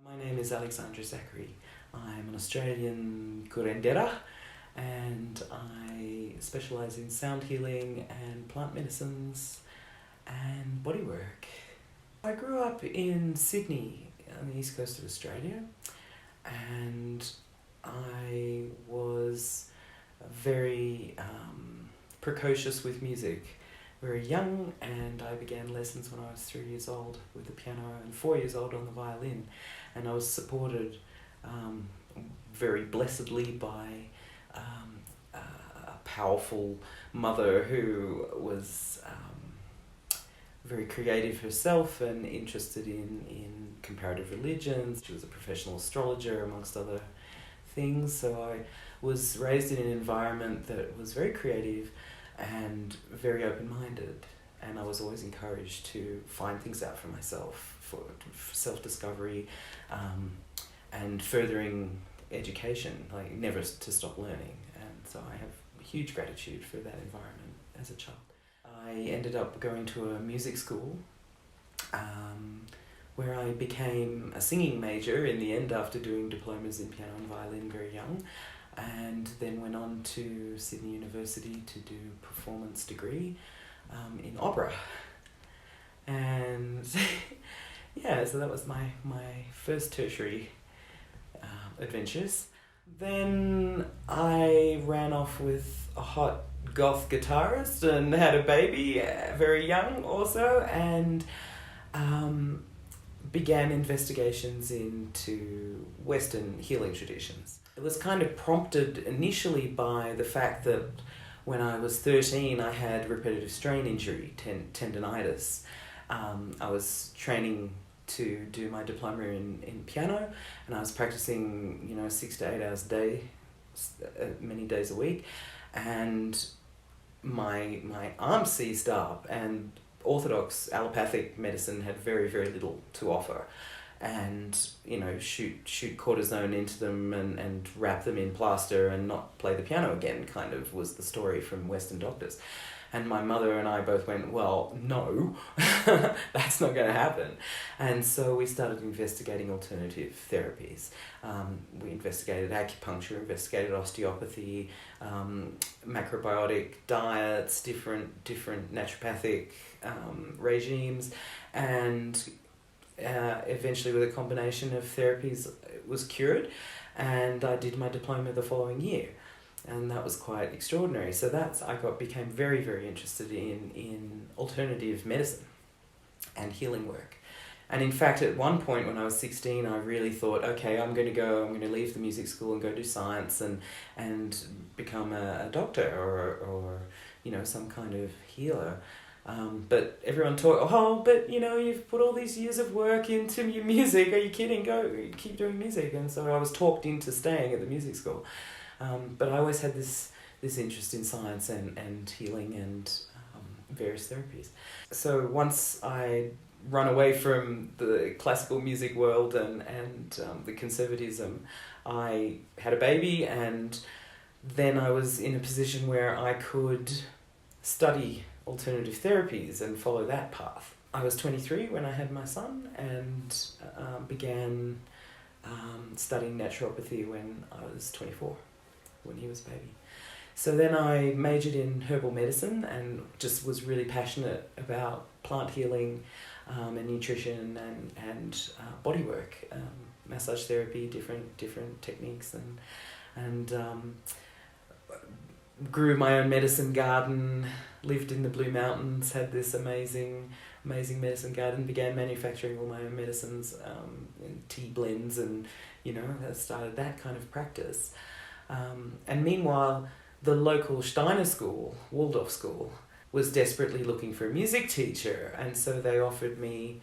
My name is Alexandra Zachary. I'm an Australian Curandera and I specialise in sound healing and plant medicines and bodywork. I grew up in Sydney on the east coast of Australia, and I was very precocious with music, very young, and I began lessons when I was 3 years old with the piano and 4 years old on the violin, and I was supported very blessedly by a powerful mother who was very creative herself and interested in comparative religions. She was a professional astrologer amongst other things, so I was raised in an environment that was very creative and very open-minded, and I was always encouraged to find things out for myself, for self-discovery and furthering education, like never to stop learning. And so I have huge gratitude for that environment as a child. I ended up going to a music school where I became a singing major in the end after doing diplomas in piano and violin very young, and then went on to Sydney University to do performance degree in opera. And yeah, so that was my first tertiary adventures. Then I ran off with a hot goth guitarist and had a baby very young also, and began investigations into Western healing traditions. It was kind of prompted initially by the fact that when I was 13 I had repetitive strain injury, tendinitis. I was training to do my diploma in piano, and I was practicing 6 to 8 hours a day, many days a week, and my arm seized up, and orthodox allopathic medicine had very, very little to offer. And shoot cortisone into them and wrap them in plaster and not play the piano again, kind of was the story from Western doctors. And my mother and I both went, well, no, that's not going to happen. And so we started investigating alternative therapies. We investigated acupuncture, investigated osteopathy, macrobiotic diets, different naturopathic regimes, and eventually with a combination of therapies was cured, and I did my diploma the following year. And that was quite extraordinary. So became very, very interested in alternative medicine and healing work. And in fact, at one point when I was 16, I really thought, okay, I'm going to leave the music school and go do science and become a doctor or some kind of healer. But everyone taught, you've put all these years of work into your music. Are you kidding? Go, keep doing music. And so I was talked into staying at the music school. But I always had this interest in science and healing and various therapies. So once I run away from the classical music world and the conservatism, I had a baby, and then I was in a position where I could study alternative therapies and follow that path. I was 23 when I had my son, and began studying naturopathy when I was 24. When he was a baby. So then I majored in herbal medicine and just was really passionate about plant healing and nutrition and bodywork, massage therapy, different techniques, and grew my own medicine garden, lived in the Blue Mountains, had this amazing medicine garden, began manufacturing all my own medicines, and tea blends, and started that kind of practice. And meanwhile, the local Steiner school, Waldorf school, was desperately looking for a music teacher, and so they offered me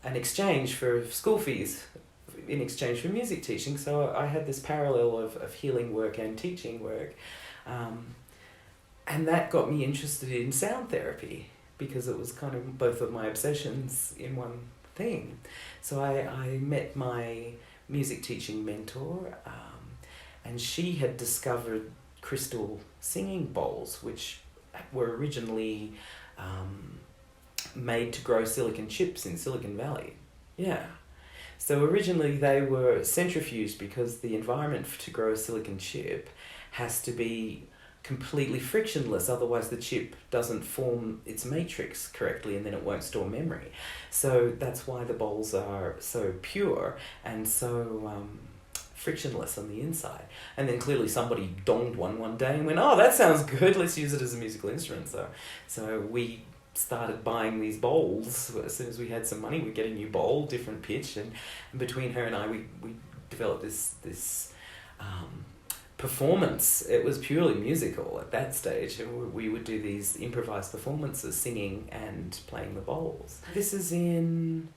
an exchange for school fees in exchange for music teaching. So I had this parallel of healing work and teaching work, and that got me interested in sound therapy because it was kind of both of my obsessions in one thing. So I met my music teaching mentor, and she had discovered crystal singing bowls, which were originally made to grow silicon chips in Silicon Valley. Yeah. So originally they were centrifuged because the environment to grow a silicon chip has to be completely frictionless, otherwise the chip doesn't form its matrix correctly and then it won't store memory. So that's why the bowls are so pure and so frictionless on the inside. And then clearly somebody donged one day and went, oh, that sounds good, let's use it as a musical instrument. So we started buying these bowls. As soon as we had some money, we'd get a new bowl, different pitch, and between her and I, we developed this performance. It was purely musical at that stage, and we would do these improvised performances, singing and playing the bowls. This is in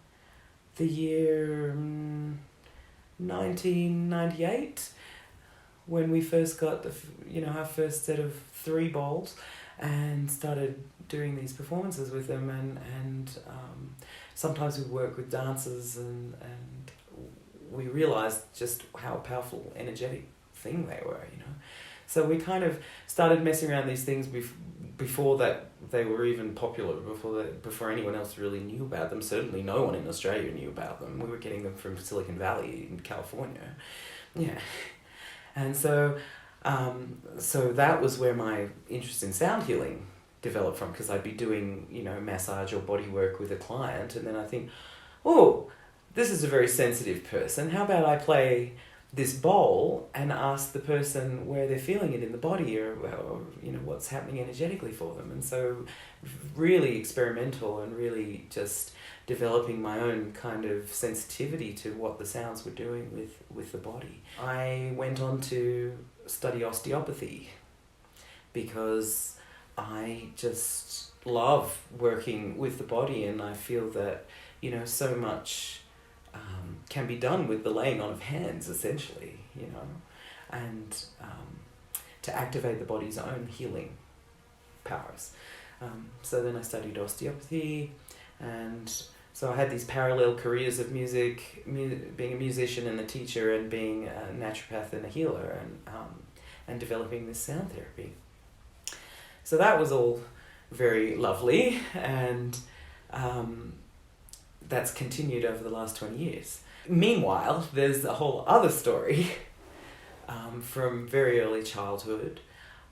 the year 1998, when we first got our first set of 3 bowls, and started doing these performances with them, and sometimes we work with dancers, and we realized just how powerful, energetic thing they were, So we kind of started messing around these things before that they were even popular, before anyone else really knew about them. Certainly no one in Australia knew about them. We were getting them from Silicon Valley in California. Yeah. And so that was where my interest in sound healing developed from, because I'd be doing, massage or body work with a client, and then I think, oh, this is a very sensitive person. How about I play this bowl and ask the person where they're feeling it in the body, or what's happening energetically for them. And so really experimental, and really just developing my own kind of sensitivity to what the sounds were doing with the body. I went on to study osteopathy because I just love working with the body, and I feel that, so much can be done with the laying on of hands, essentially, and to activate the body's own healing powers. So then I studied osteopathy, and so I had these parallel careers of music, being a musician and a teacher, and being a naturopath and a healer, and developing this sound therapy. So that was all very lovely, and that's continued over the last 20 years. Meanwhile, there's a whole other story. From very early childhood,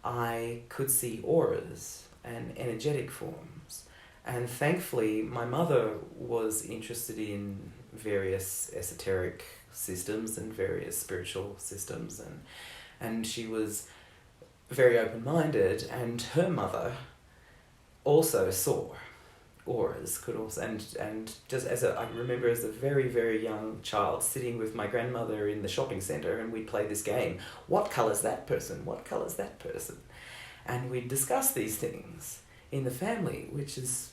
I could see auras and energetic forms. And thankfully, my mother was interested in various esoteric systems and various spiritual systems, and she was very open-minded, and her mother also saw auras, and just I remember as a very, very young child sitting with my grandmother in the shopping centre, and we'd play this game, what colour's that person, what colour's that person? And we'd discuss these things in the family, which is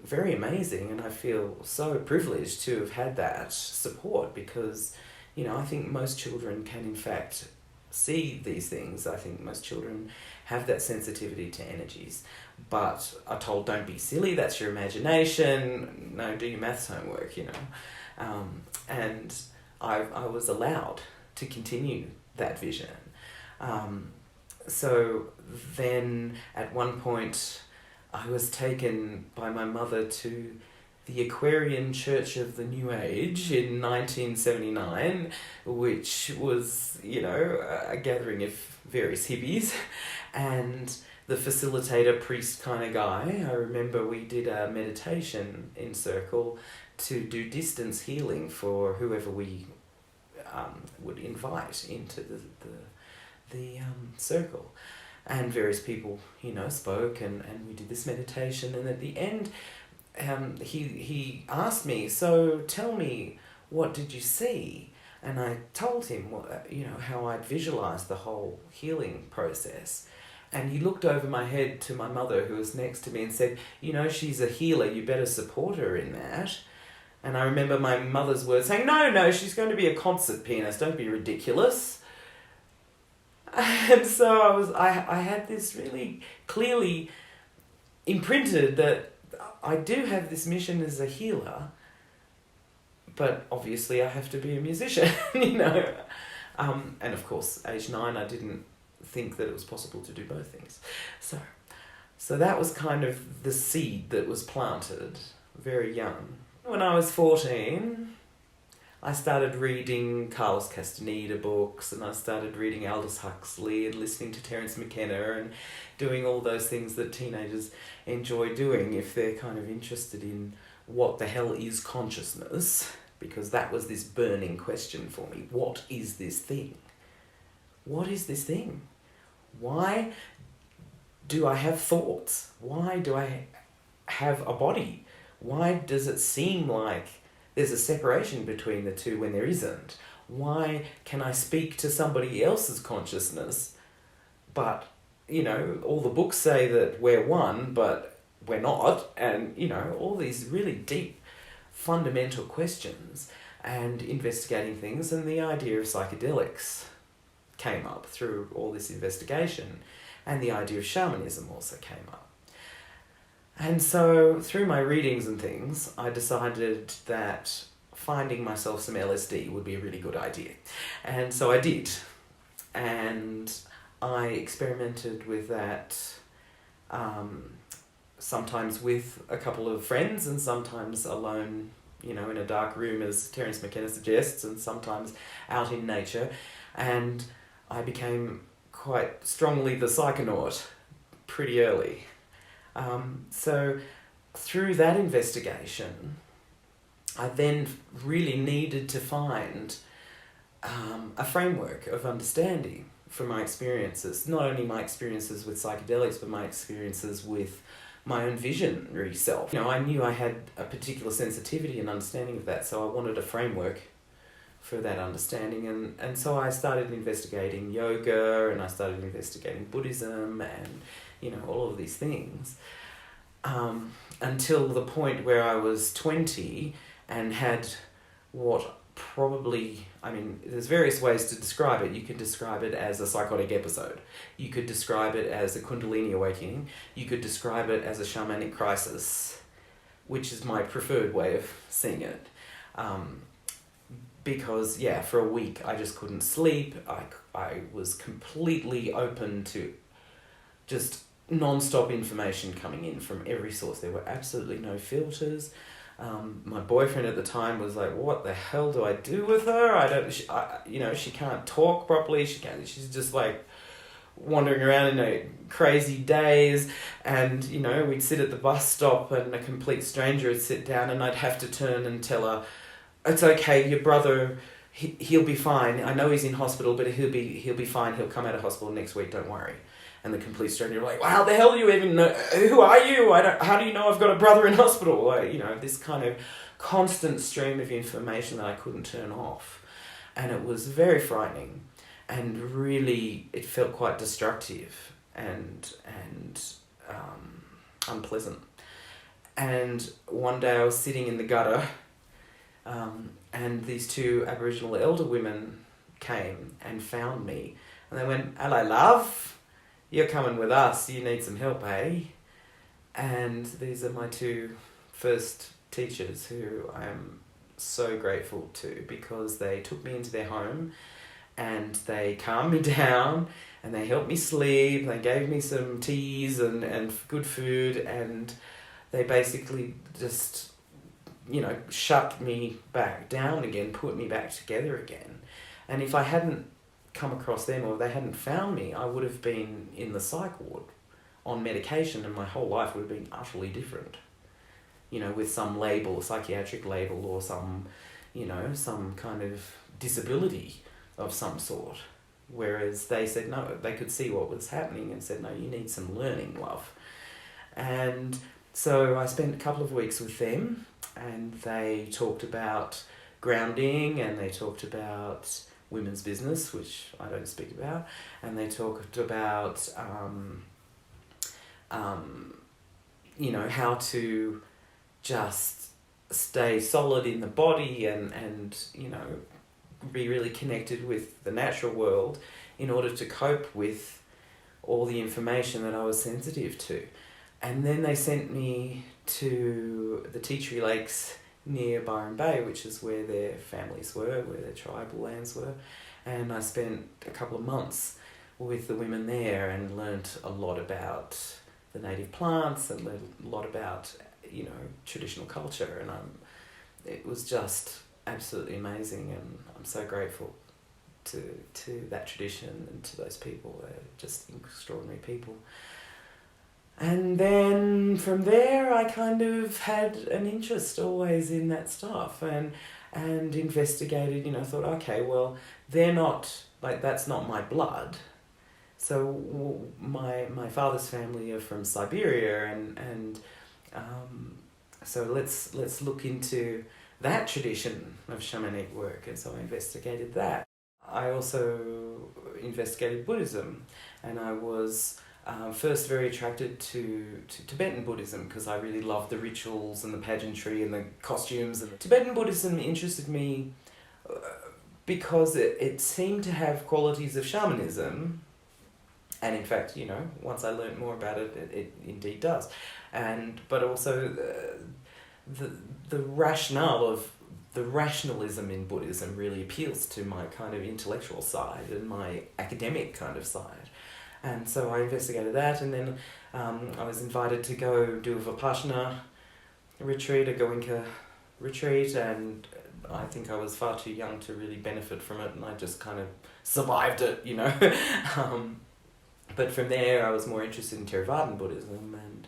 very amazing, and I feel so privileged to have had that support, because, I think most children can in fact see these things. I think most children have that sensitivity to energies, but are told, don't be silly, that's your imagination, no, do your maths homework, and I was allowed to continue that vision. So then at one point I was taken by my mother to the Aquarian Church of the New Age in 1979, which was, a gathering of various hippies, and the facilitator, priest kind of guy, I remember we did a meditation in circle to do distance healing for whoever we would invite into the circle. And various people, spoke, and we did this meditation, and at the end, he asked me, so tell me, what did you see? And I told him, how I'd visualized the whole healing process. And he looked over my head to my mother, who was next to me, and said, she's a healer, you better support her in that. And I remember my mother's words saying, no, she's going to be a concert pianist, don't be ridiculous. And so I had this really clearly imprinted that I do have this mission as a healer, but obviously I have to be a musician, And of course, age 9, I didn't think that it was possible to do both things. So that was kind of the seed that was planted very young. When I was 14, I started reading Carlos Castaneda books, and I started reading Aldous Huxley and listening to Terence McKenna and doing all those things that teenagers enjoy doing if they're kind of interested in what the hell is consciousness, because that was this burning question for me. What is this thing? What is this thing? Why do I have thoughts? Why do I have a body? Why does it seem like there's a separation between the two when there isn't? Why can I speak to somebody else's consciousness, but, all the books say that we're one, but we're not, and, all these really deep, fundamental questions, and investigating things, and the idea of psychedelics came up through all this investigation, and the idea of shamanism also came up. And so, through my readings and things, I decided that finding myself some LSD would be a really good idea. And so I did. And I experimented with that sometimes with a couple of friends and sometimes alone, in a dark room, as Terence McKenna suggests, and sometimes out in nature. And I became quite strongly the psychonaut pretty early. So through that investigation, I then really needed to find a framework of understanding for my experiences, not only my experiences with psychedelics, but my experiences with my own visionary self. I knew I had a particular sensitivity and understanding of that, so I wanted a framework for that understanding, and so I started investigating yoga, and I started investigating Buddhism, and all of these things, until the point where I was 20 and had what probably, there's various ways to describe it. You could describe it as a psychotic episode. You could describe it as a Kundalini awakening. You could describe it as a shamanic crisis, which is my preferred way of seeing it. Because, for a week I just couldn't sleep. I was completely open to just non-stop information coming in from every source. There were absolutely no filters. My boyfriend at the time was like, what the hell do I do with her? She can't talk properly. She's just like wandering around in a crazy daze. And, we'd sit at the bus stop and a complete stranger would sit down and I'd have to turn and tell her, it's okay, your brother, he'll be fine. I know he's in hospital, but he'll be fine. He'll come out of hospital next week, don't worry. And the complete stranger was like, well, how the hell do you even know? Who are you? How do you know I've got a brother in hospital? This kind of constant stream of information that I couldn't turn off. And it was very frightening. And really, it felt quite destructive and unpleasant. And one day I was sitting in the gutter, and these two Aboriginal elder women came and found me. And they went, hello, love. You're coming with us, you need some help, eh? And these are my two first teachers who I am so grateful to, because they took me into their home and they calmed me down and they helped me sleep. They gave me some teas and good food, and they basically just, shut me back down again, put me back together again. And if I hadn't come across them or they hadn't found me, I would have been in the psych ward on medication, and my whole life would have been utterly different. With some label, psychiatric label, or some, some kind of disability of some sort. Whereas they said no, they could see what was happening and said, no, you need some learning, love. And so I spent a couple of weeks with them, and they talked about grounding, and they talked about women's business, which I don't speak about, and they talked about how to just stay solid in the body and be really connected with the natural world in order to cope with all the information that I was sensitive to. And then they sent me to the Tea Tree Lakes near Byron Bay, which is where their families were, where their tribal lands were. And I spent a couple of months with the women there and learnt a lot about the native plants and learned a lot about, traditional culture. And it was just absolutely amazing, and I'm so grateful to that tradition and to those people. They're just extraordinary people. And then from there, I kind of had an interest always in that stuff, and investigated, thought, okay, well, they're not, like, that's not my blood. So my father's family are from Siberia, and so let's look into that tradition of shamanic work, and so I investigated that. I also investigated Buddhism, and I was first very attracted to Tibetan Buddhism because I really loved the rituals and the pageantry and the costumes. And Tibetan Buddhism interested me because it seemed to have qualities of shamanism, and in fact, once I learned more about it, it indeed does. But also the rationale of the rationalism in Buddhism really appeals to my kind of intellectual side and my academic kind of side. And so I investigated that, and then I was invited to go do a Vipassana retreat, a Goenka retreat, and I think I was far too young to really benefit from it, and I just kind of survived it, But from there I was more interested in Theravadan Buddhism and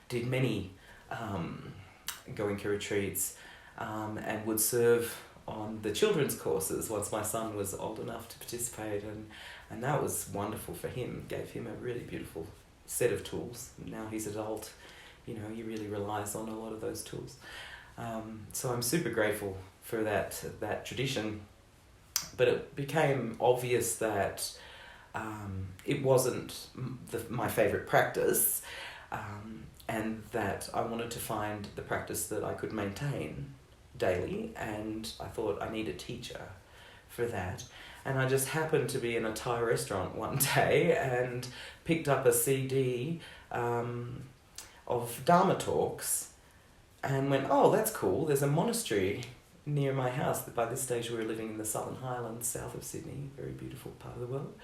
did many Goenka retreats, and would serve on the children's courses once my son was old enough to participate, and that was wonderful for him. Gave him a really beautiful set of tools. Now he's adult, he really relies on a lot of those tools. So I'm super grateful for that tradition, but it became obvious that it wasn't my favourite practice, and that I wanted to find the practice that I could maintain daily, and I thought I need a teacher for that. And I just happened to be in a Thai restaurant one day and picked up a CD of Dharma talks and went, oh, that's cool, there's a monastery near my house. By this stage we were living in the Southern Highlands, south of Sydney, very beautiful part of the world.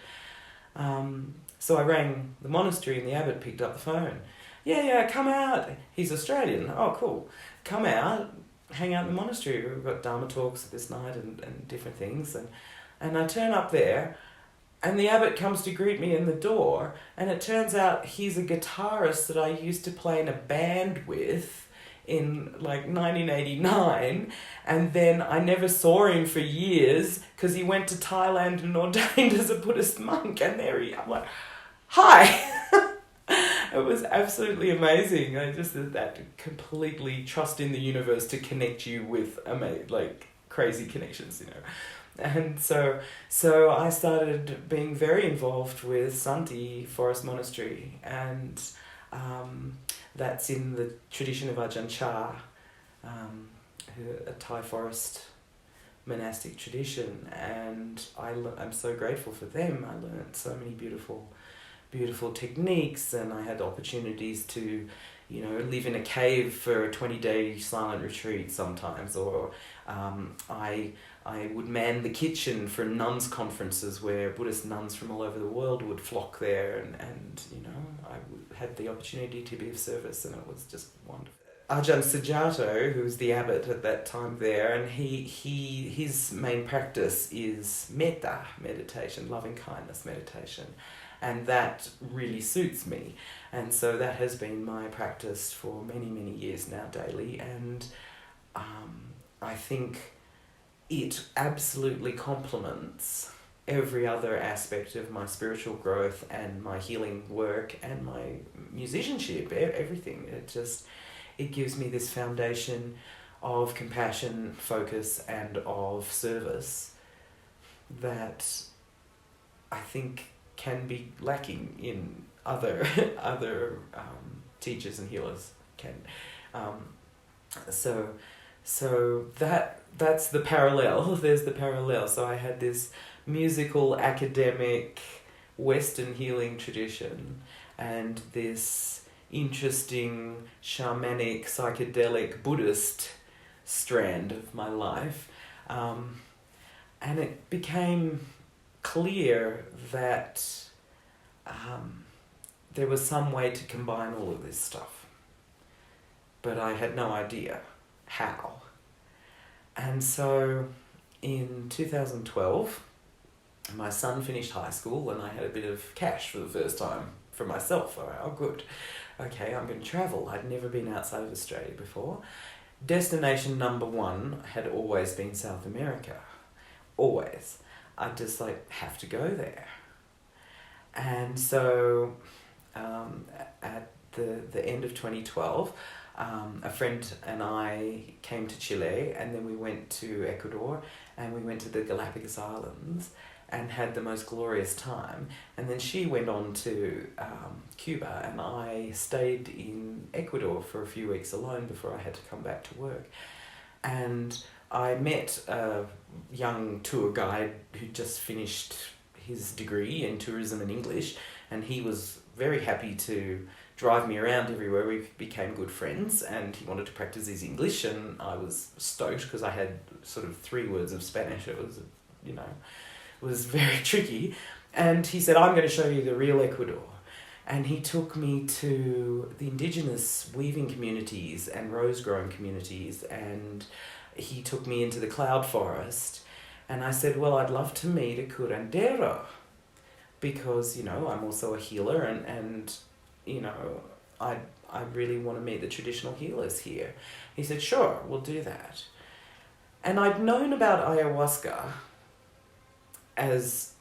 So I rang the monastery and the abbot picked up the phone. Yeah, come out. He's Australian. Oh, cool. Come out, hang out in the monastery. We've got Dharma talks this night and different things. And I turn up there, and the abbot comes to greet me in the door, and it turns out he's a guitarist that I used to play in a band with in like 1989, and then I never saw him for years because he went to Thailand and ordained as a Buddhist monk, and I'm like, hi! It was absolutely amazing. I just did that completely trust in the universe to connect you with crazy connections, And so I started being very involved with Santi Forest Monastery, and that's in the tradition of Ajahn Chah, a Thai forest monastic tradition, and I'm so grateful for them. I learned so many beautiful techniques, and I had opportunities to live in a cave for a 20-day silent retreat sometimes, or I would man the kitchen for nuns conferences where Buddhist nuns from all over the world would flock there, and I had the opportunity to be of service, and it was just wonderful. Ajahn Sujato, who was the abbot at that time there, and his main practice is metta meditation, loving kindness meditation, and that really suits me, and so that has been my practice for many years now daily, and I think it absolutely complements every other aspect of my spiritual growth and my healing work and my musicianship, everything. It gives me this foundation of compassion, focus, and of service that I think can be lacking in other teachers and healers. So that's the parallel. There's the parallel. So I had this musical, academic, Western healing tradition, and this interesting, shamanic, psychedelic, Buddhist strand of my life. And it became clear that there was some way to combine all of this stuff. But I had no idea how. And so in 2012, my son finished high school and I had a bit of cash for the first time for myself. Oh, good. Okay, I'm going to travel. I'd never been outside of Australia before. Destination number one had always been South America. Always. I just have to go there. And so at the end of 2012, a friend and I came to Chile, and then we went to Ecuador, and we went to the Galapagos Islands and had the most glorious time. And then she went on to Cuba, and I stayed in Ecuador for a few weeks alone before I had to come back to work. And I met a young tour guide who just finished his degree in tourism and English, and he was very happy to drive me around everywhere. We became good friends, and he wanted to practice his English, and I was stoked because I had sort of 3 words of Spanish. It was, it was very tricky. And he said, I'm going to show you the real Ecuador. And he took me to the indigenous weaving communities and rose-growing communities, and he took me into the cloud forest. And I said, well, I'd love to meet a curandera because, I'm also a healer, and I really want to meet the traditional healers here. He said, sure, we'll do that. And I'd known about ayahuasca as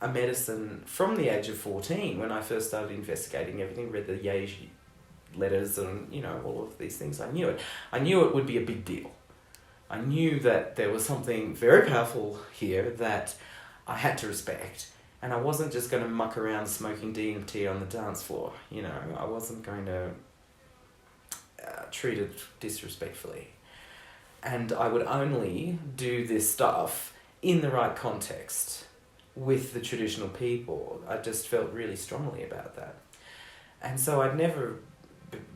a medicine from the age of 14 when I first started investigating everything, read the Yeji letters and, all of these things. I knew it. I knew it would be a big deal. I knew that there was something very powerful here that I had to respect. And I wasn't just going to muck around smoking DMT on the dance floor. I wasn't going to treat it disrespectfully. And I would only do this stuff in the right context with the traditional people. I just felt really strongly about that. And so I'd never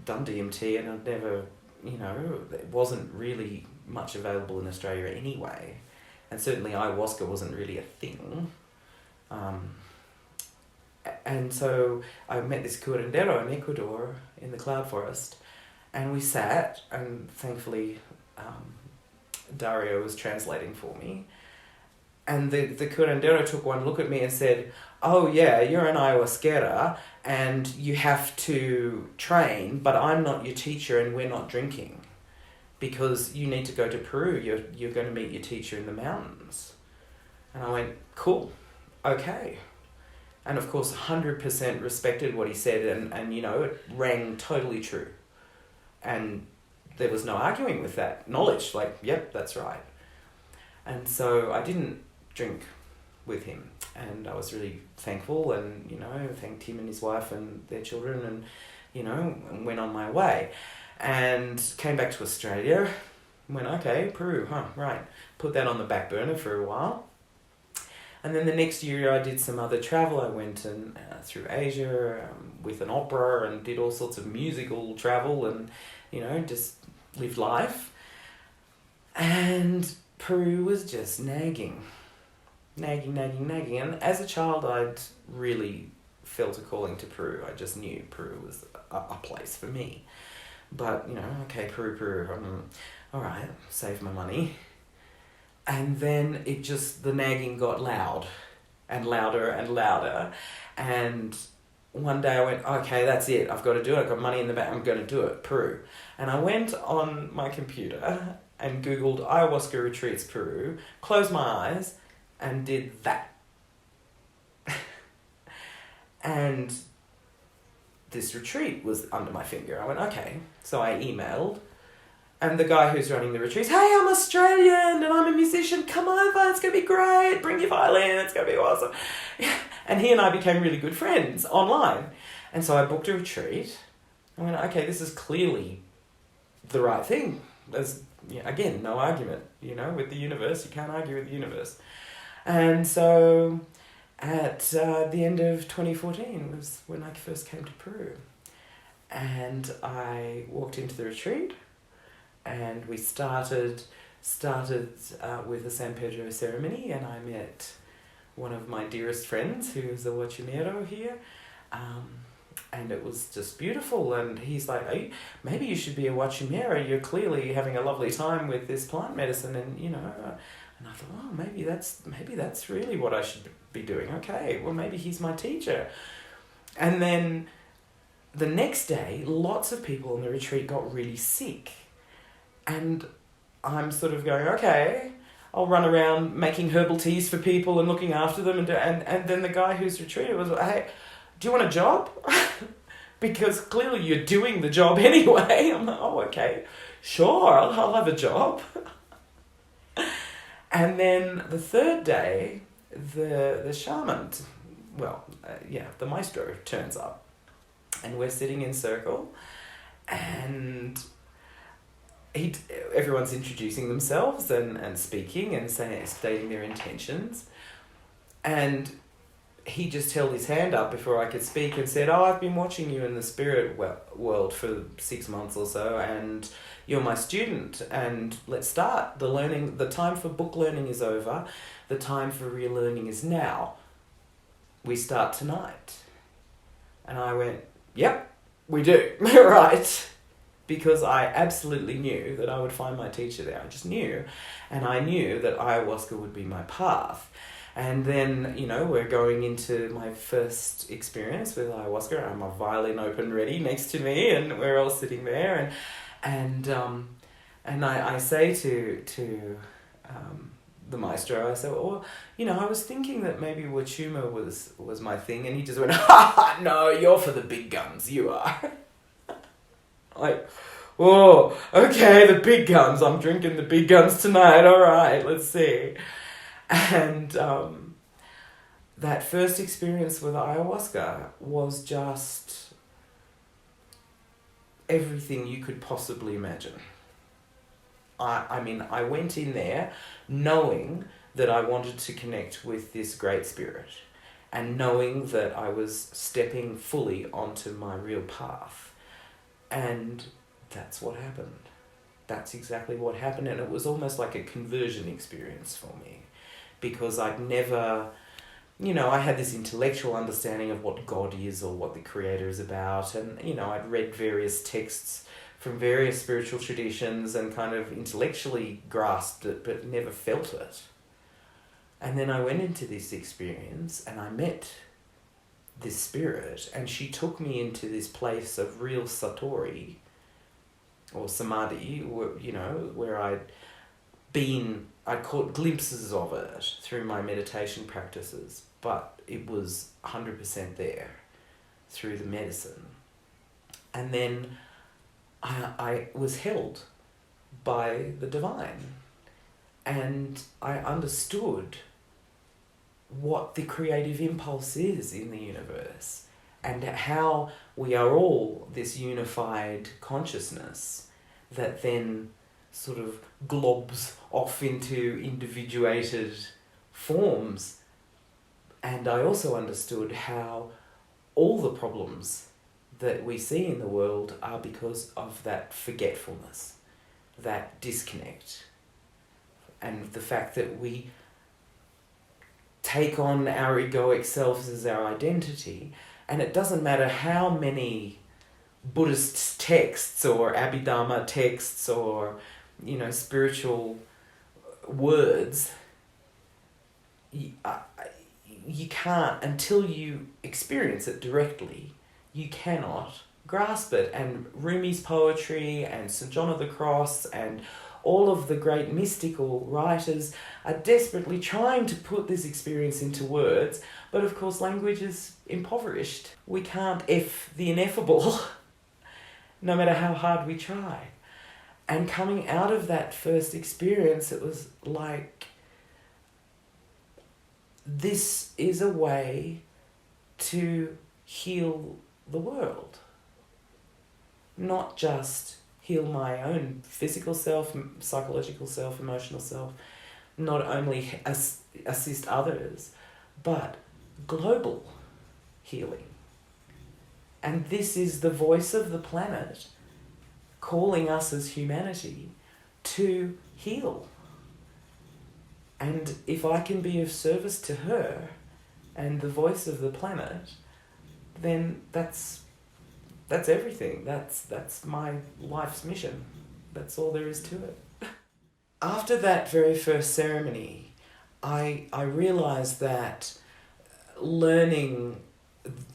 done DMT, and I'd never, it wasn't really much available in Australia anyway. And certainly ayahuasca wasn't really a thing. And so I met this curandera in Ecuador in the cloud forest, and we sat, and thankfully Dario was translating for me. And the curandera took one look at me and said, oh yeah, you're an ayahuasquera and you have to train, but I'm not your teacher and we're not drinking because you need to go to Peru. You're going to meet your teacher in the mountains. And I went, cool, okay. And of course, 100% respected what he said, and it rang totally true. And there was no arguing with that knowledge, yep, that's right. And so I didn't drink with him, and I was really thankful, and thanked him and his wife and their children, and and went on my way, and came back to Australia. Went, okay, Peru, right, put that on the back burner for a while. And then the next year I did some other travel. I went through Asia with an opera and did all sorts of musical travel, and just lived life. And Peru was just nagging. And as a child, I'd really felt a calling to Peru. I just knew Peru was a place for me. But, okay, Peru, all right, save my money. And then the nagging got loud and louder and louder. And one day I went, okay, that's it. I've got to do it. I've got money in the bank. I'm going to do it. Peru. And I went on my computer and Googled ayahuasca retreats Peru, closed my eyes, and did that. And this retreat was under my finger. I went, okay. So I emailed, and the guy who's running the retreat, hey, I'm Australian and I'm a musician. Come over, it's going to be great. Bring your violin, it's going to be awesome. And he and I became really good friends online. And so I booked a retreat. I went, okay, this is clearly the right thing. There's, again, no argument, with the universe. You can't argue with the universe. And so at the end of 2014 was when I first came to Peru. And I walked into the retreat, and we started with a San Pedro ceremony, and I met one of my dearest friends, who's a Huachinero here, And it was just beautiful. And he's like, maybe you should be a Wachumera. You're clearly having a lovely time with this plant medicine. And, and I thought, oh, maybe that's really what I should be doing. Okay, well, maybe he's my teacher. And then the next day, lots of people in the retreat got really sick. And I'm sort of going, okay, I'll run around making herbal teas for people and looking after them. And then the guy who's retreated was like, hey, do you want a job? Because clearly you're doing the job anyway. I'm like, oh, okay, sure, I'll have a job. And then the third day, the shaman, the maestro turns up. And we're sitting in circle, and everyone's introducing themselves and speaking and stating their intentions. And he just held his hand up before I could speak and said, oh, I've been watching you in the spirit world for 6 months or so, and you're my student, and let's start. The time for book learning is over. The time for real learning is now. We start tonight. And I went, yep, we do. Right. Because I absolutely knew that I would find my teacher there. I just knew. And I knew that ayahuasca would be my path. And then, we're going into my first experience with ayahuasca. I have my violin open ready next to me, and we're all sitting there. And I say to the maestro, I said, I was thinking that maybe Wachuma was my thing. And he just went, no, you're for the big guns, you are. Like, whoa, okay, the big guns. I'm drinking the big guns tonight. All right, let's see. And that first experience with ayahuasca was just everything you could possibly imagine. I went in there knowing that I wanted to connect with this great spirit, and knowing that I was stepping fully onto my real path. And that's what happened. That's exactly what happened. And it was almost like a conversion experience for me, because I'd never, I had this intellectual understanding of what God is or what the Creator is about. And, I'd read various texts from various spiritual traditions and kind of intellectually grasped it, but never felt it. And then I went into this experience and I met this spirit, and she took me into this place of real satori or samadhi, where I'd caught glimpses of it through my meditation practices, but it was 100% there through the medicine. And then I was held by the divine, and I understood what the creative impulse is in the universe, and how we are all this unified consciousness that then sort of globs off into individuated forms. And I also understood how all the problems that we see in the world are because of that forgetfulness, that disconnect, and the fact that we take on our egoic selves as our identity. And it doesn't matter how many Buddhist texts or Abhidharma texts or, spiritual words, you can't, until you experience it directly, you cannot grasp it. And Rumi's poetry and St. John of the Cross and all of the great mystical writers are desperately trying to put this experience into words, but of course language is impoverished. We can't the ineffable, no matter how hard we try. And coming out of that first experience, it was like, this is a way to heal the world. Not just heal my own physical self, psychological self, emotional self, not only assist others, but global healing. And this is the voice of the planet calling us as humanity to heal. And if I can be of service to her and the voice of the planet, then that's that's everything. That's my life's mission. That's all there is to it. After that very first ceremony, I realized that learning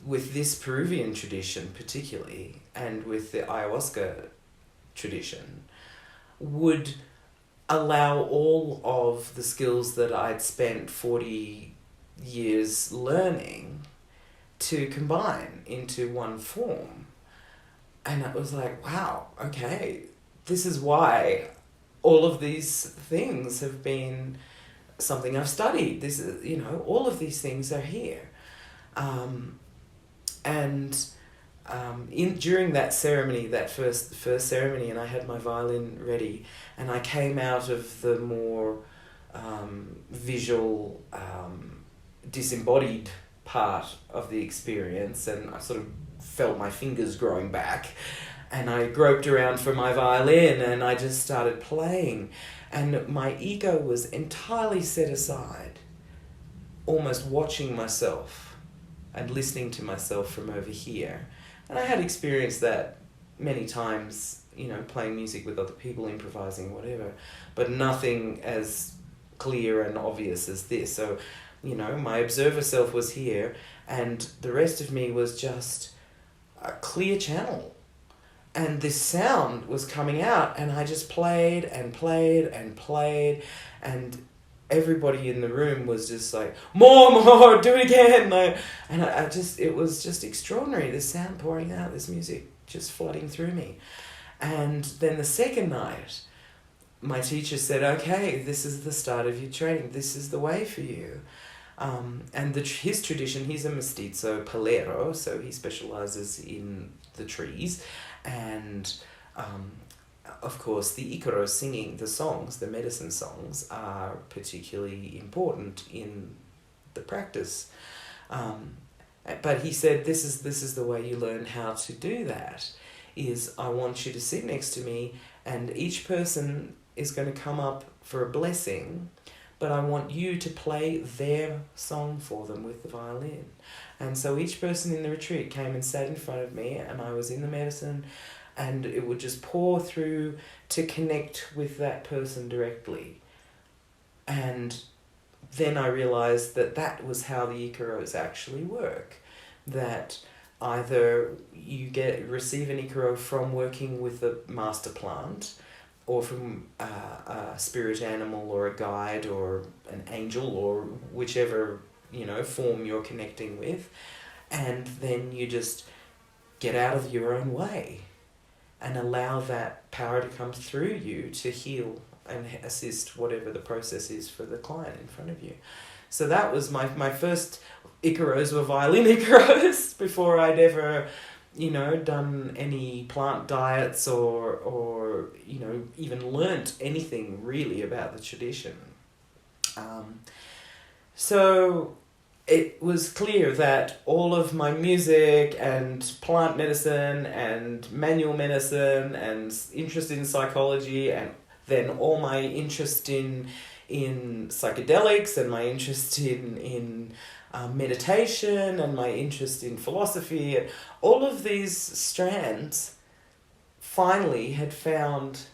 with this Peruvian tradition particularly, and with the Ayahuasca tradition, would allow all of the skills that I'd spent 40 years learning to combine into one form. And it was like, wow, okay, this is why all of these things have been something I've studied. This is, all of these things are here. During that ceremony, that first ceremony, and I had my violin ready, and I came out of the more visual, disembodied part of the experience, and I sort of felt my fingers growing back, and I groped around for my violin, and I just started playing, and my ego was entirely set aside, almost watching myself and listening to myself from over here. And I had experienced that many times, playing music with other people, improvising, whatever, but nothing as clear and obvious as this. So, my observer self was here, and the rest of me was just a clear channel. And this sound was coming out, and I just played and played and played, and everybody in the room was just like, more, do it again. And it was just extraordinary, this sound pouring out, this music just flooding through me. And then the second night, my teacher said, okay, this is the start of your training. This is the way for you. And his tradition, he's a mestizo palero, so he specializes in the trees. And of course, the Icaro singing the songs, the medicine songs, are particularly important in the practice. But he said, this is the way you learn how to do that, is I want you to sit next to me, and each person is going to come up for a blessing, but I want you to play their song for them with the violin. And so each person in the retreat came and sat in front of me, and I was in the medicine, and it would just pour through to connect with that person directly. And then I realized that was how the Icaros actually work. That either you receive an Icaro from working with a master plant, or from a spirit animal, or a guide, or an angel, or whichever form you're connecting with, and then you just get out of your own way and allow that power to come through you to heal and assist whatever the process is for the client in front of you. So that was my first Icaros were violin Icaros before I'd ever, done any plant diets or even learnt anything really about the tradition. So it was clear that all of my music and plant medicine and manual medicine and interest in psychology, and then all my interest in psychedelics, and my interest in meditation, and my interest in philosophy, and all of these strands finally had found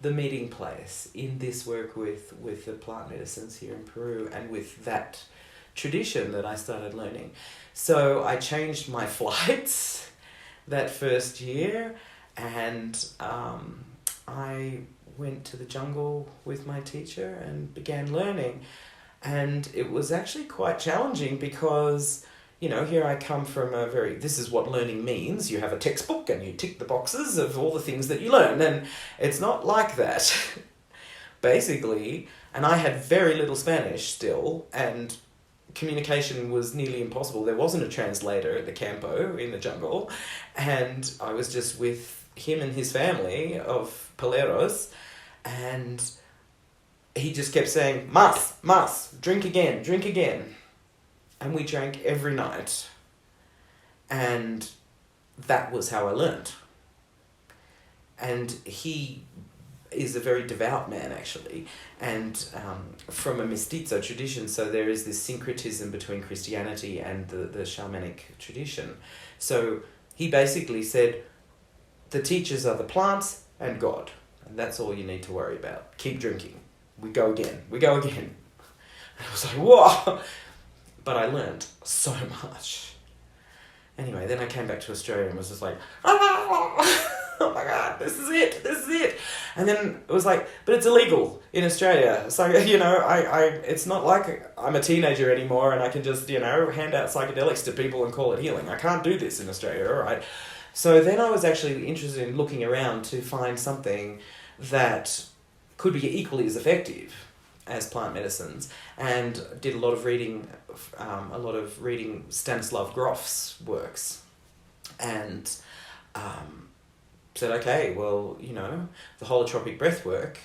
the meeting place in this work with the plant medicines here in Peru, and with that tradition that I started learning. So I changed my flights that first year, and I went to the jungle with my teacher and began learning. And it was actually quite challenging because, here I come from this is what learning means. You have a textbook and you tick the boxes of all the things that you learn. And it's not like that, basically. And I had very little Spanish still, and communication was nearly impossible. There wasn't a translator at the campo in the jungle. And I was just with him and his family of paleros, and he just kept saying, mas, drink again. And we drank every night. And that was how I learned. And he is a very devout man, actually, and from a mestizo tradition, so there is this syncretism between Christianity and the shamanic tradition. So he basically said, the teachers are the plants and God. And that's all you need to worry about. Keep drinking. We go again. And I was like, whoa! But I learned so much. Anyway, then I came back to Australia and was just like, oh my God, this is it. And then it was like, but it's illegal in Australia. So, it's not like I'm a teenager anymore and I can just, hand out psychedelics to people and call it healing. I can't do this in Australia, all right? So then I was actually interested in looking around to find something that could be equally as effective as plant medicines, and did a lot of reading Stanislav Grof's works, and said, okay, well, the holotropic breath work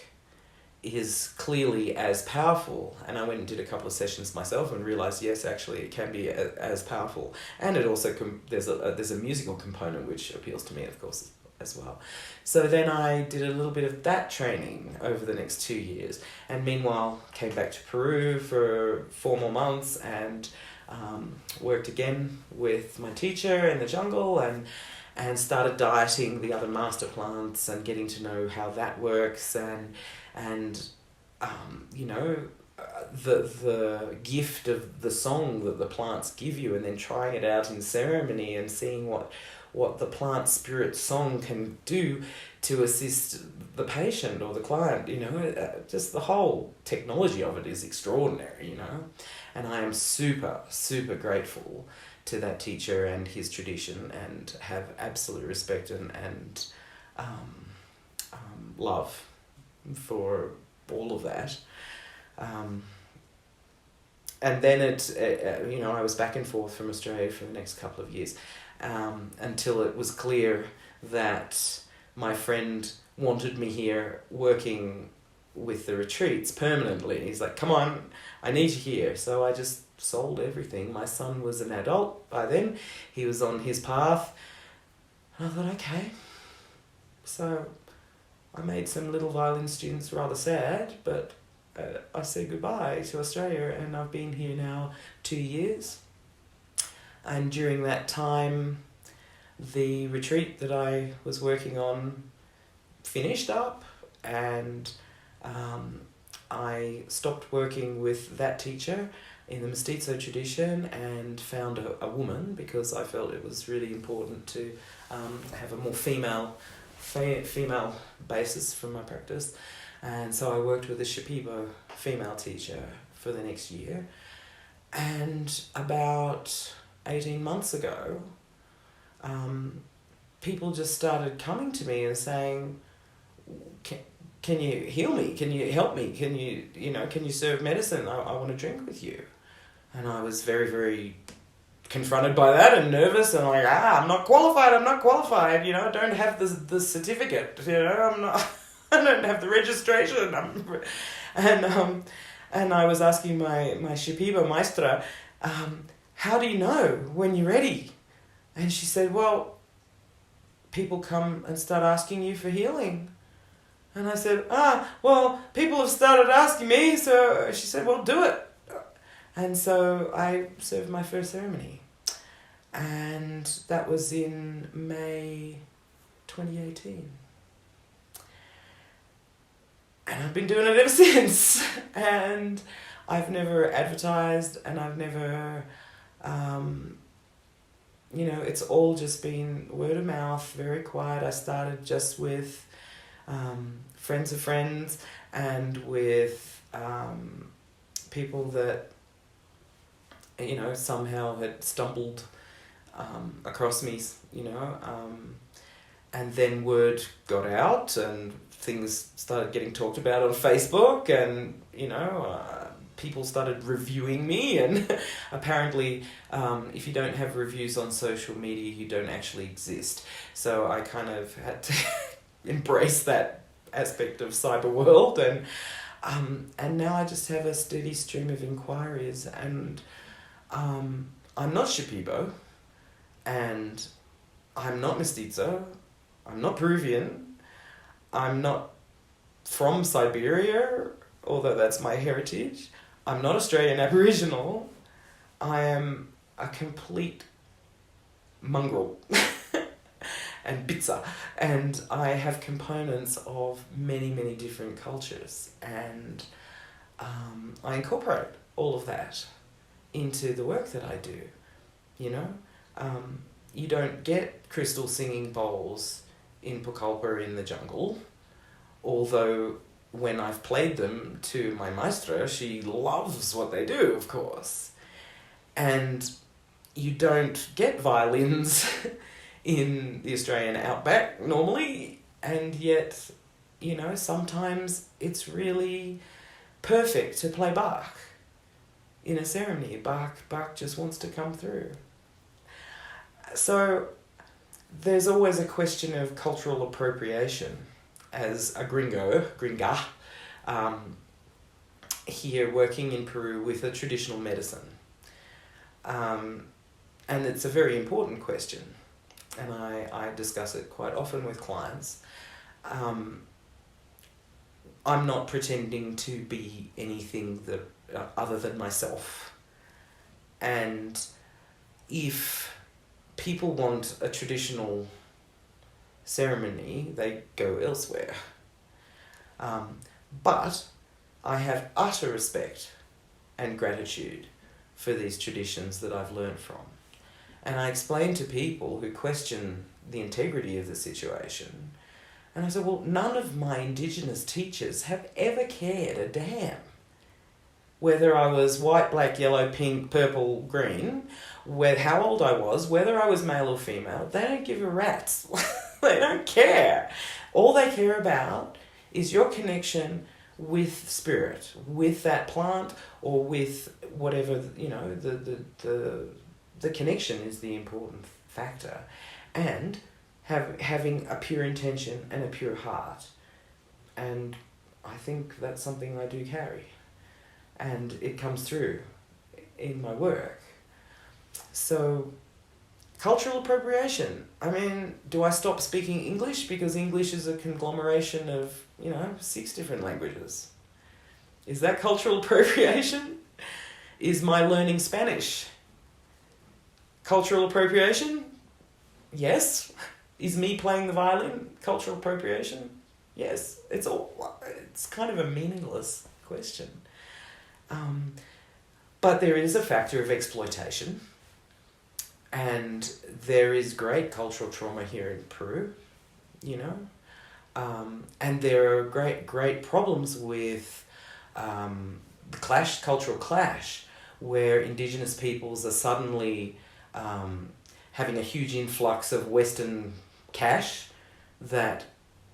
is clearly as powerful. And I went and did a couple of sessions myself and realized, yes, actually it can be as powerful. And it also, there's a musical component which appeals to me, of course, as well. So then I did a little bit of that training over the next 2 years, and meanwhile came back to Peru for 4 more months and worked again with my teacher in the jungle and started dieting the other master plants and getting to know how that works, and the gift of the song that the plants give you, and then trying it out in ceremony and seeing what the plant spirit song can do to assist the patient or the client, just the whole technology of it is extraordinary, and I am super, super grateful to that teacher and his tradition, and have absolute respect and love for all of that. And then I was back and forth from Australia for the next couple of years, until it was clear that my friend wanted me here working with the retreats permanently. He's like, come on, I need you here. So I just sold everything. My son was an adult by then. He was on his path. And I thought, okay. So I made some little violin students rather sad, but I said goodbye to Australia, and I've been here now 2 years. And during that time, the retreat that I was working on finished up, and I stopped working with that teacher in the mestizo tradition and found a woman, because I felt it was really important to have a more female basis for my practice. And so I worked with a Shipibo female teacher for the next year. And about 18 months ago, people just started coming to me and saying, can you heal me? Can you help me? Can you serve medicine? I want to drink with you. And I was very, very confronted by that and nervous, and like, I'm not qualified, I don't have the certificate, I don't have the registration. And I was asking my Shipibo maestra, how do you know when you're ready? And she said, well, people come and start asking you for healing. And I said, well, people have started asking me, so she said, well, do it. And so I served my first ceremony. And that was in May 2018. And I've been doing it ever since. And I've never advertised, and I've never, it's all just been word of mouth, very quiet. I started just with friends of friends, and with people that, somehow had stumbled across me, and then word got out, and things started getting talked about on Facebook, and, people started reviewing me, and apparently if you don't have reviews on social media, you don't actually exist. So I kind of had to embrace that aspect of cyber world, and now I just have a steady stream of inquiries, and I'm not Shipibo, and I'm not mestizo, I'm not Peruvian, I'm not from Siberia, although that's my heritage, I'm not Australian Aboriginal, I am a complete mongrel. and pizza. And I have components of many, many different cultures. And I incorporate all of that into the work that I do, you know. You don't get crystal singing bowls in Pucallpa in the jungle, although when I've played them to my maestra, she loves what they do, of course. And you don't get violins in the Australian outback normally, and yet, you know, sometimes it's really perfect to play Bach in a ceremony. Bach just wants to come through. So there's always a question of cultural appropriation. As a gringa, here working in Peru with a traditional medicine. And it's a very important question, and I discuss it quite often with clients. I'm not pretending to be anything that other than myself. And if people want a traditional ceremony, they go elsewhere. But I have utter respect and gratitude for these traditions that I've learned from. And I explain to people who question the integrity of the situation, and I said, well, none of my Indigenous teachers have ever cared a damn whether I was white, black, yellow, pink, purple, green, how old I was, whether I was male or female. They don't give a rat's. They don't care. All they care about is your connection with spirit, with that plant, or with whatever, you know, the connection is the important factor. And having a pure intention and a pure heart. And I think that's something I do carry. And it comes through in my work. So, cultural appropriation. I mean, do I stop speaking English because English is a conglomeration of, 6 different languages? Is that cultural appropriation? Is my learning Spanish cultural appropriation? Yes. Is me playing the violin cultural appropriation? Yes. It's kind of a meaningless question. But there is a factor of exploitation, and there is great cultural trauma here in Peru, and there are great problems with the cultural clash, where Indigenous peoples are suddenly having a huge influx of Western cash that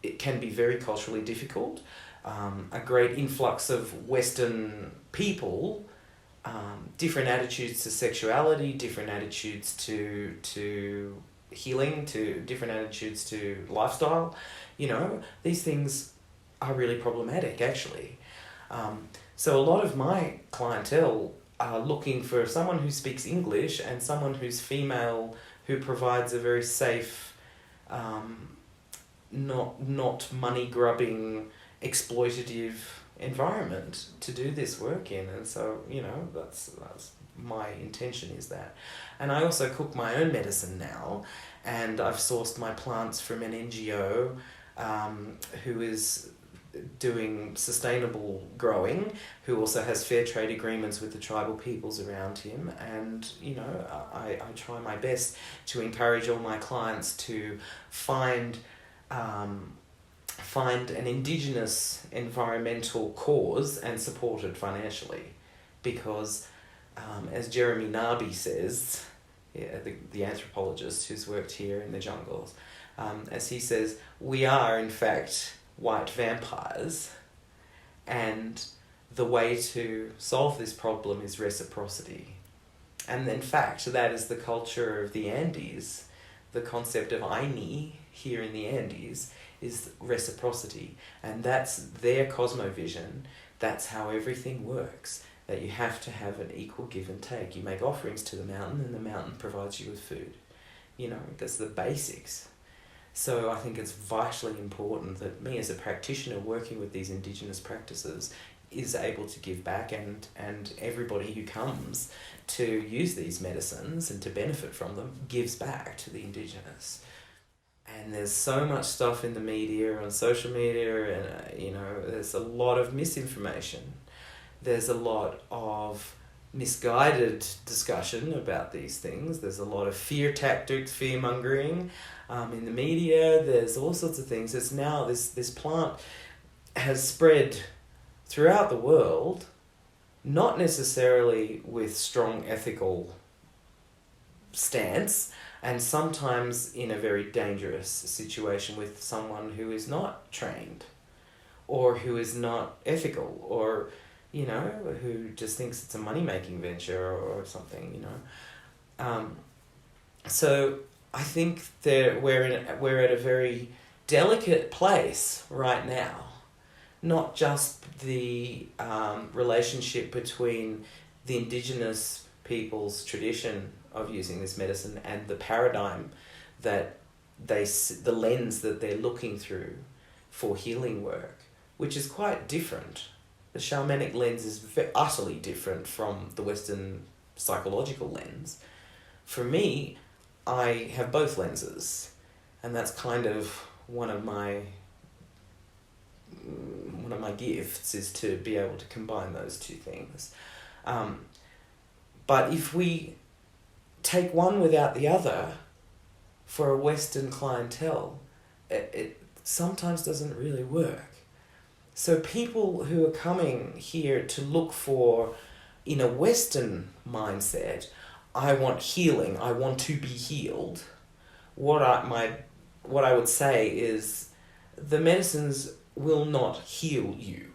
it can be very culturally difficult. A great influx of Western people, different attitudes to sexuality, different attitudes to healing, to different attitudes to lifestyle. These things are really problematic, actually. So a lot of my clientele are looking for someone who speaks English and someone who's female, who provides a very safe, not money-grubbing, exploitative environment to do this work in. And so, that's my intention is that. And I also cook my own medicine now, and I've sourced my plants from an NGO who is doing sustainable growing, who also has fair trade agreements with the tribal peoples around him. And, I try my best to encourage all my clients to find an Indigenous environmental cause and support it financially. Because, as Jeremy Narby says, the anthropologist who's worked here in the jungles, as he says, we are, in fact, white vampires, and the way to solve this problem is reciprocity. And in fact, that is the culture of the Andes. The concept of Aini here in the Andes is reciprocity, and that's their cosmovision. That's how everything works, that you have to have an equal give and take. You make offerings to the mountain, and the mountain provides you with food. That's the basics. So I think it's vitally important that me as a practitioner working with these Indigenous practices is able to give back, and everybody who comes to use these medicines and to benefit from them gives back to the Indigenous. And there's so much stuff in the media, on social media, and there's a lot of misinformation. There's a lot of misguided discussion about these things. There's a lot of fear tactics, fear-mongering in the media. There's all sorts of things. It's now, this plant has spread throughout the world, not necessarily with strong ethical stance, and sometimes in a very dangerous situation with someone who is not trained, or who is not ethical, or who just thinks it's a money-making venture or something, So I think we're at a very delicate place right now. Not just the relationship between the indigenous people's tradition of using this medicine and the paradigm that the lens that they're looking through for healing work, which is quite different. The shamanic lens is utterly different from the Western psychological lens. For me, I have both lenses, and that's kind of one of my gifts, is to be able to combine those two things. But if we take one without the other for a Western clientele, it sometimes doesn't really work. So people who are coming here to look for, in a Western mindset, I want healing, I want to be healed, what I would say is the medicines will not heal you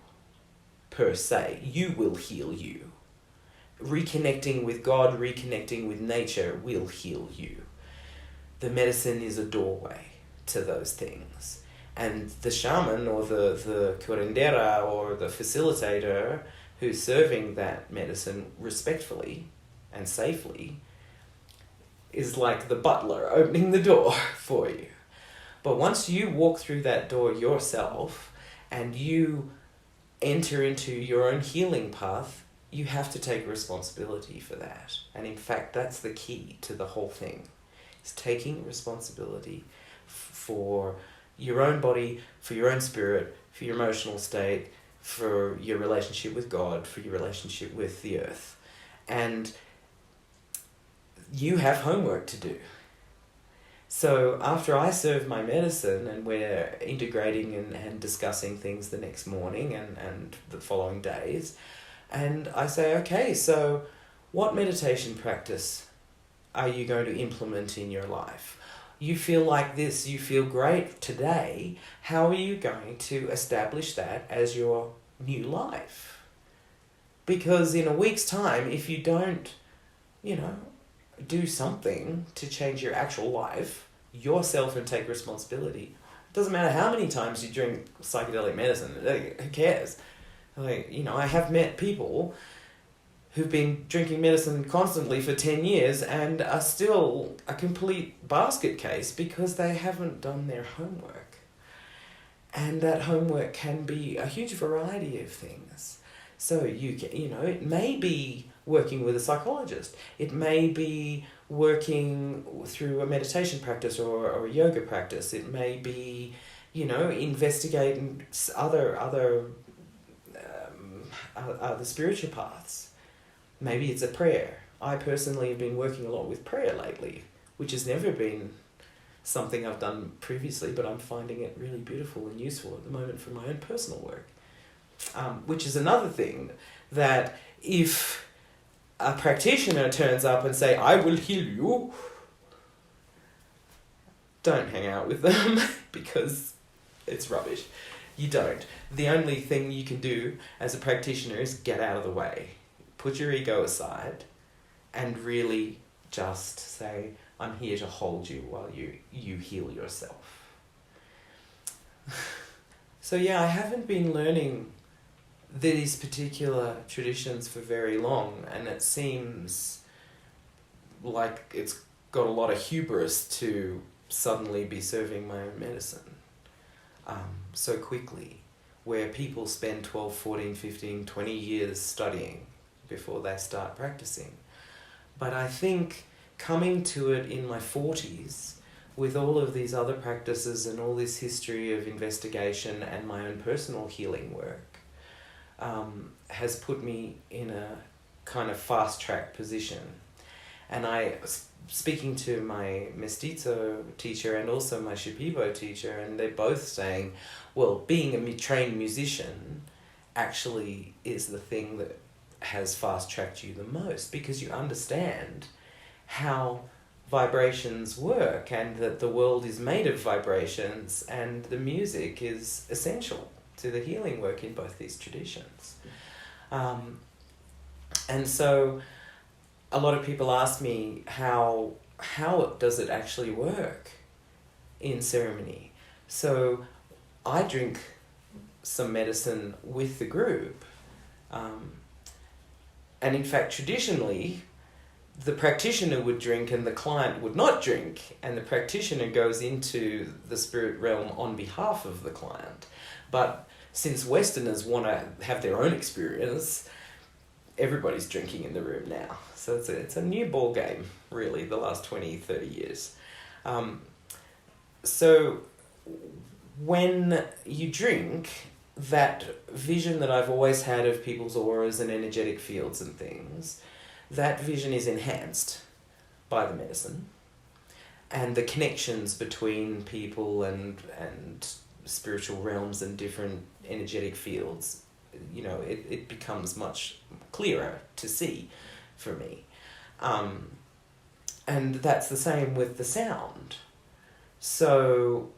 per se. You will heal you. Reconnecting with God, reconnecting with nature will heal you. The medicine is a doorway to those things. And the shaman or the curandera or the facilitator who's serving that medicine respectfully and safely is like the butler opening the door for you. But once you walk through that door yourself and you enter into your own healing path, you have to take responsibility for that. And in fact, that's the key to the whole thing, is taking responsibility for your own body, for your own spirit, for your emotional state, for your relationship with God, for your relationship with the earth. And you have homework to do. So after I serve my medicine and we're integrating and discussing things the next morning and the following days, and I say, okay, so what meditation practice are you going to implement in your life? You feel like this, you feel great today. How are you going to establish that as your new life? Because in a week's time, if you don't, do something to change your actual life yourself and take responsibility, it doesn't matter how many times you drink psychedelic medicine, who cares? I have met people who've been drinking medicine constantly for 10 years and are still a complete basket case because they haven't done their homework. And that homework can be a huge variety of things. So it may be working with a psychologist. It may be working through a meditation practice or a yoga practice. It may be, investigating other spiritual paths. Maybe it's a prayer. I personally have been working a lot with prayer lately, which has never been something I've done previously, but I'm finding it really beautiful and useful at the moment for my own personal work. Which is another thing, that if a practitioner turns up and say, I will heal you, don't hang out with them because it's rubbish. You don't. The only thing you can do as a practitioner is get out of the way. Put your ego aside and really just say, I'm here to hold you while you heal yourself. So I haven't been learning these particular traditions for very long, and it seems like it's got a lot of hubris to suddenly be serving my own medicine so quickly, where people spend 12, 14, 15, 20 years studying before they start practicing. But I think coming to it in my 40s with all of these other practices and all this history of investigation and my own personal healing work, has put me in a kind of fast-track position. And speaking to my Mestizo teacher and also my Shipibo teacher, and they're both saying, well, being a trained musician actually is the thing that has fast-tracked you the most, because you understand how vibrations work and that the world is made of vibrations, and the music is essential to the healing work in both these traditions. And so a lot of people ask me how does it actually work in ceremony. So I drink some medicine with the group. And in fact, traditionally, the practitioner would drink and the client would not drink, and the practitioner goes into the spirit realm on behalf of the client. But since Westerners want to have their own experience, everybody's drinking in the room now. So it's a new ball game, really, the last 20, 30 years. So when you drink, that vision that I've always had of people's auras and energetic fields and things, that vision is enhanced by the medicine, and the connections between people and spiritual realms and different energetic fields, you know, it becomes much clearer to see for me. And that's the same with the sound. So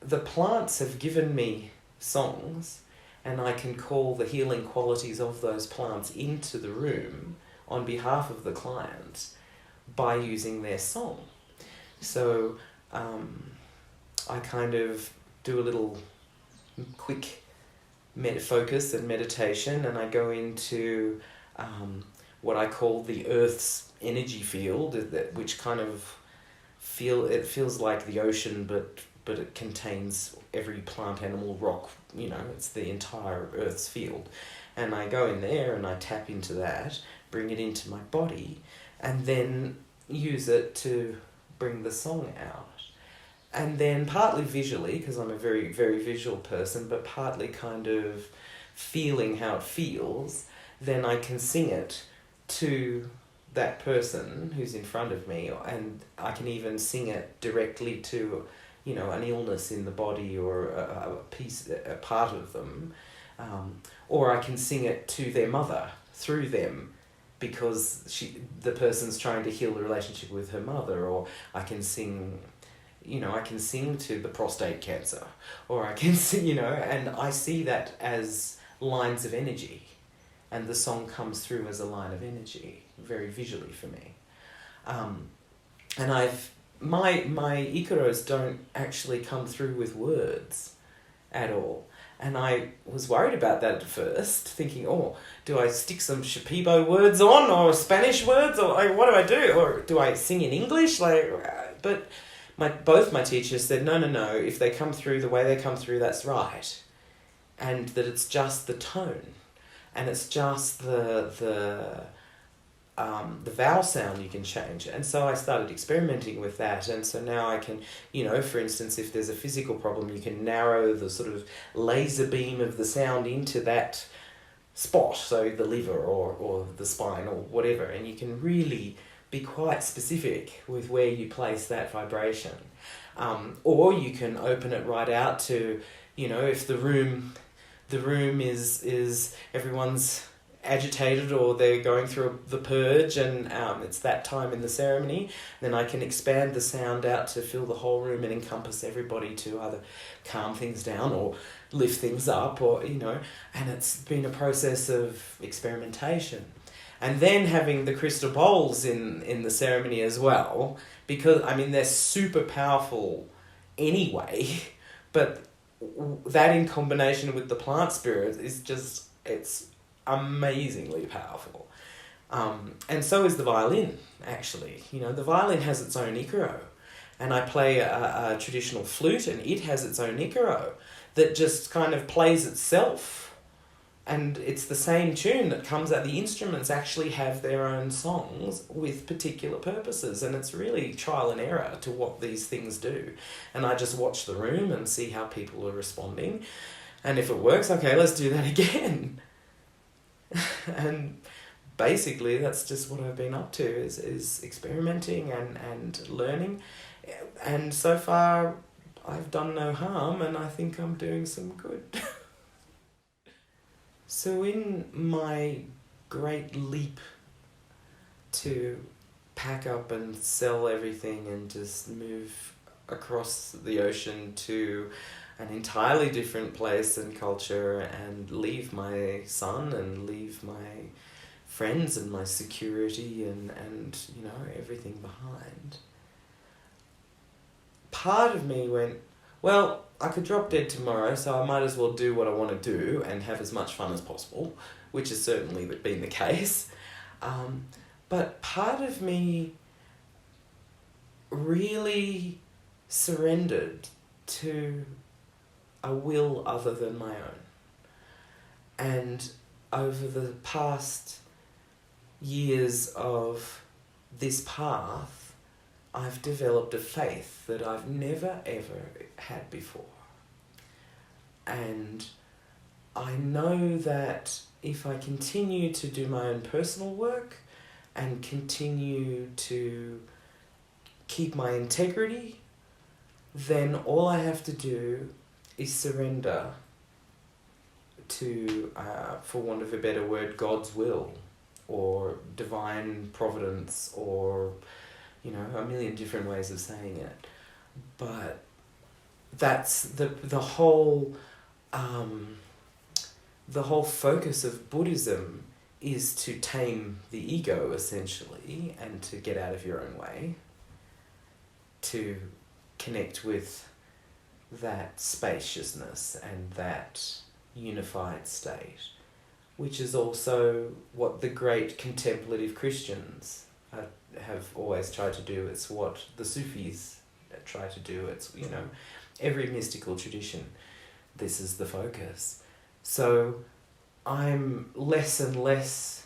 the plants have given me songs, and I can call the healing qualities of those plants into the room on behalf of the client by using their song. So I kind of do a little quick focus and meditation, and I go into what I call the Earth's energy field, which kind of feels like the ocean, but it contains every plant, animal, rock, you know, it's the entire Earth's field. And I go in there and I tap into that, bring it into my body, and then use it to bring the song out. And then partly visually, because I'm a very, very visual person, but partly kind of feeling how it feels, then I can sing it to that person who's in front of me, and I can even sing it directly to, you know, an illness in the body or a part of them, or I can sing it to their mother through them, because the person's trying to heal the relationship with her mother, or I can sing to the prostate cancer, or I can sing, you know, and I see that as lines of energy, and the song comes through as a line of energy, very visually for me. And my icaros don't actually come through with words at all. And I was worried about that at first, thinking, oh, do I stick some Shipibo words on, or Spanish words, or what do I do? Or do I sing in English? But both my teachers said, no, if they come through the way they come through, that's right. And that it's just the tone, and it's just the vowel sound you can change. And so I started experimenting with that, and so now I can, you know, for instance, if there's a physical problem, you can narrow the sort of laser beam of the sound into that spot, so the liver or the spine or whatever, and you can really be quite specific with where you place that vibration. Or you can open it right out to, you know, if the room is everyone's agitated, or they're going through the purge, and it's that time in the ceremony, then I can expand the sound out to fill the whole room and encompass everybody, to either calm things down or lift things up, or, you know, and it's been a process of experimentation. And then having the crystal bowls in the ceremony as well, because, I mean, they're super powerful anyway, but that in combination with the plant spirit is just, it's amazingly powerful. And so is the violin, actually. You know, the violin has its own icaro, and I play a traditional flute, and it has its own icaro that just kind of plays itself And it's the same tune that comes out. The instruments actually have their own songs with particular purposes, and it's really trial and error to what these things do. And I just watch the room and see how people are responding. And if it works, okay, let's do that again. And basically that's just what I've been up to, is experimenting and learning. And so far I've done no harm, and I think I'm doing some good. So in my great leap to pack up and sell everything and just move across the ocean to an entirely different place and culture, and leave my son and leave my friends and my security and you know, everything behind, part of me went, well, I could drop dead tomorrow, so I might as well do what I want to do and have as much fun as possible, which has certainly been the case. But part of me really surrendered to a will other than my own. And over the past years of this path, I've developed a faith that I've never ever had before. And I know that if I continue to do my own personal work and continue to keep my integrity, then all I have to do is surrender to, for want of a better word, God's will, or divine providence, or, you know, a million different ways of saying it. But that's the whole focus of Buddhism, is to tame the ego, essentially, and to get out of your own way, to connect with that spaciousness and that unified state, which is also what the great contemplative Christians have always tried to do. It's what the Sufis try to do. It's, you know, every mystical tradition, this is the focus. So I'm less and less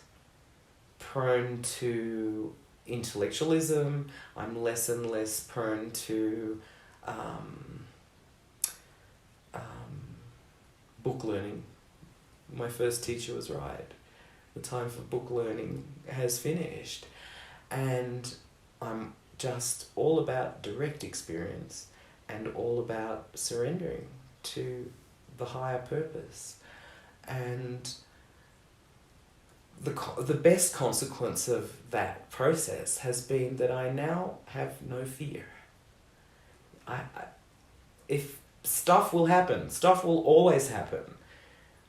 prone to intellectualism. I'm less and less prone to book learning. My first teacher was right. The time for book learning has finished. And I'm just all about direct experience and all about surrendering to the higher purpose. And the best consequence of that process has been that I now have no fear. If stuff will happen, stuff will always happen.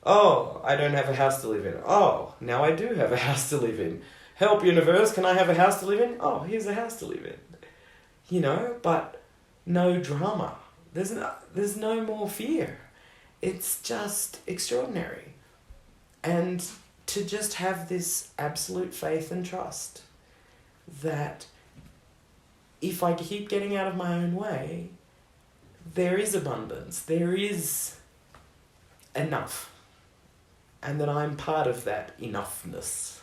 Oh, I don't have a house to live in. Oh, now I do have a house to live in. Help, universe, can I have a house to live in? Oh, here's a house to live in. You know, but no drama. There's no more fear. It's just extraordinary. And to just have this absolute faith and trust that if I keep getting out of my own way, there is abundance, there is enough, and that I'm part of that enoughness.